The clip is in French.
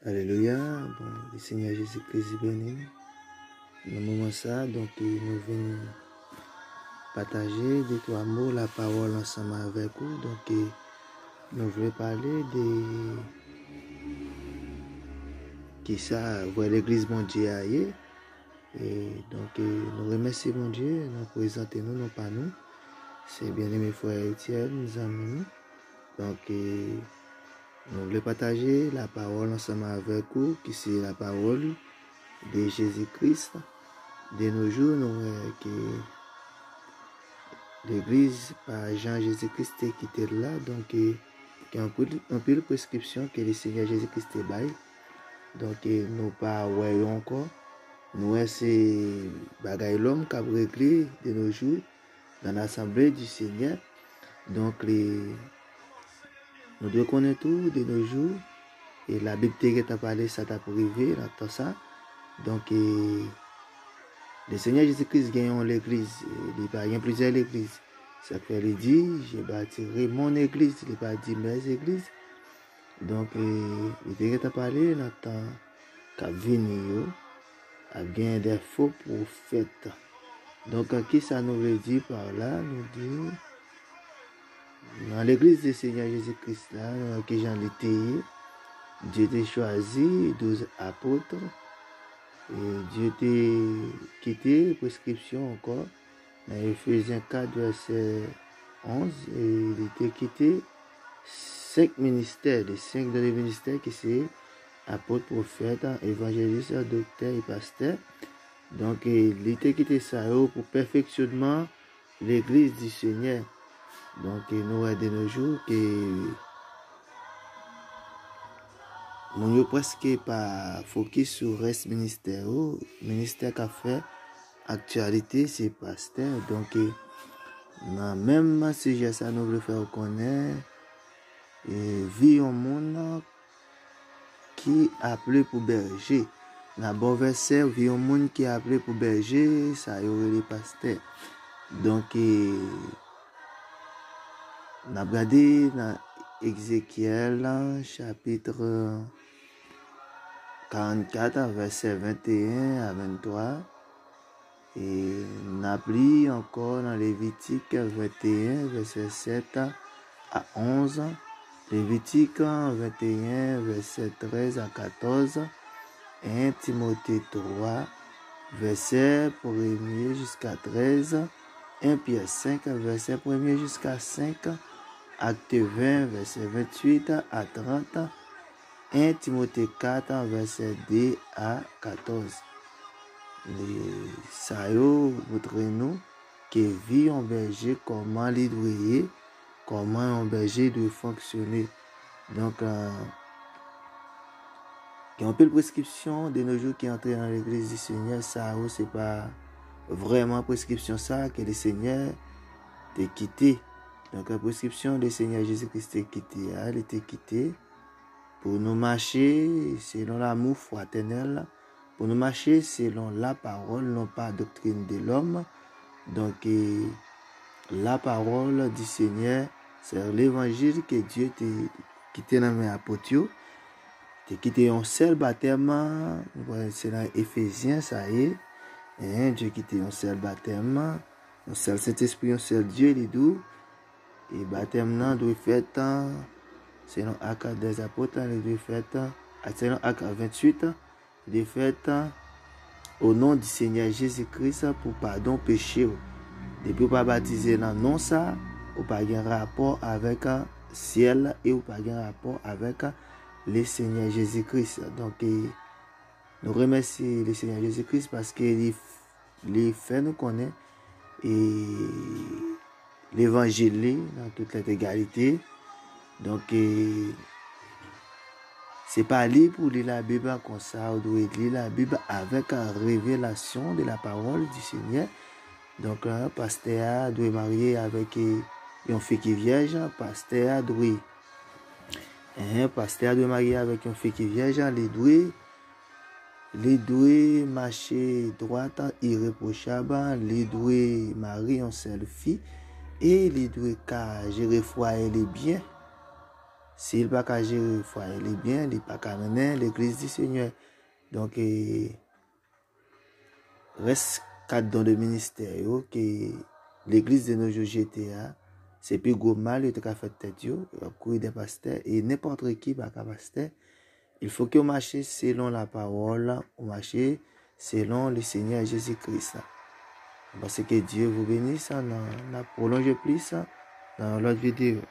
Alléluia, bon, le Seigneur Jésus-Christ béni. Dans le moment ça, donc nous venons partager des trois mots, la parole ensemble avec vous. Donc nous voulons parler de qui ça, voir l'église mon Dieu ailleurs. Et donc nous remercions mon Dieu, nous présentons nous, non pas nous. C'est bien aimé frère Étienne, nous amis. Donc nous voulons partager la parole ensemble avec vous, qui c'est la parole de Jésus-Christ. De nos jours, nous voyons que l'église par Jean Jésus-Christ est quitté là, donc il y a un peu de prescription que le Seigneur Jésus-Christ est bail. Donc nous pas voyons encore. Nous c'est bagaille l'homme qui a réglé de nos jours dans l'assemblée du Seigneur. Donc nous devons connaître tout de nos jours. Et la Bible t'a parlé, ça t'a privé, dans tout ça. Donc le Seigneur Jésus-Christ gagne l'église. Il y a plusieurs églises. Ça fait il dit, j'ai bâtirai mon église. Il n'a pas dit mes églises. Donc il t'a parlé dans le temps qu'a venu, a gagné des faux prophètes. Donc qui ça nous veut dire par là? Nous dit dans l'église du Seigneur Jésus-Christ là, que Jean l'été, Dieu t'a choisi 12 apôtres. Et Dieu t'a quitté prescription encore dans Ephésiens 4 verset 11 et il était quitté 5 ministères, les 5 de les ministères qui c'est apôtre, prophète, évangéliste, docteur et pasteur. Donc il était quitté ça pour perfectionnement l'église du Seigneur. Donc nous avons de nos jours que mon yo presque pas focus sur reste ministère. Ministère qu'a fait actualité c'est pasteur. Donc dans même sujet ça nous voulons faire connaître et vie au monde qui appelé pour berger. Dans bon verset vie au monde qui appelé pour berger, ça y aurait les pasteurs. Donc on a regardé dans Ézéchiel chapitre 44 verset 21 à 23 et on a pris encore dans Lévitique 21 verset 7 à 11, Lévitique 21 verset 13 à 14, 1 Timothée 3 verset 1er jusqu'à 13, 1 Pierre 5 verset 1er jusqu'à 5, Acte 20 verset 28 à 30, 1 Timothée 4 verset 2 à 14. Ça montre nous que vie en berger, comment il doit, comment un berger doit fonctionner. Donc, il y a un peu de prescription de nos jours qui entre dans l'église du Seigneur. Ça, c'est pas vraiment prescription ça que le Seigneur t'a quitté. Donc, la prescription du Seigneur Jésus-Christ est quitté. Elle était quittée pour nous marcher selon l'amour fraternel, pour nous marcher selon la parole, non pas la doctrine de l'homme. Donc, la parole du Seigneur, c'est l'évangile que Dieu t'a quitté dans mes apôtres. T'a quitté un seul baptême, c'est dans Éphésiens, ça y est. Dieu quitté un seul baptême, un seul Saint-Esprit, un seul Dieu, les deux. Et baptême nan doit fait selon Actes des apôtres, il doit fait selon Actes 28, il doit fait au nom du Seigneur Jésus-Christ pour pardon péché. Depuis pas baptisé dans non ça, ou pas un rapport avec le ciel et ou pas un rapport avec le Seigneur Jésus-Christ. Donc nous remercions le Seigneur Jésus-Christ parce qu'il fait nous connaître et l'évangile dans toute l'égalité. Donc c'est pas lire pour lire la Bible comme ça, on doit lire la Bible avec une révélation de la parole du Seigneur. Donc un pasteur doit marier avec une fille qui est vierge, pasteur doit marier avec une fille qui est vierge, les doit marcher droite irréprochable, les doit marier une seule fille et les doit gérer foyer les biens s'il pas qu'à gérer le foyer, il est bien, il pas qu'à mener l'église du Seigneur. Donc, reste quatre dons de ministère que l'église de nos jours GTA, c'est plus gros mal que fait tête yo, courir des pasteurs et n'importe qui pas qu'à pasteur. Il faut que vous marchiez selon la parole, vous marchiez selon le Seigneur Jésus-Christ. Parce que Dieu vous bénisse, on a prolongé plus dans l'autre vidéo.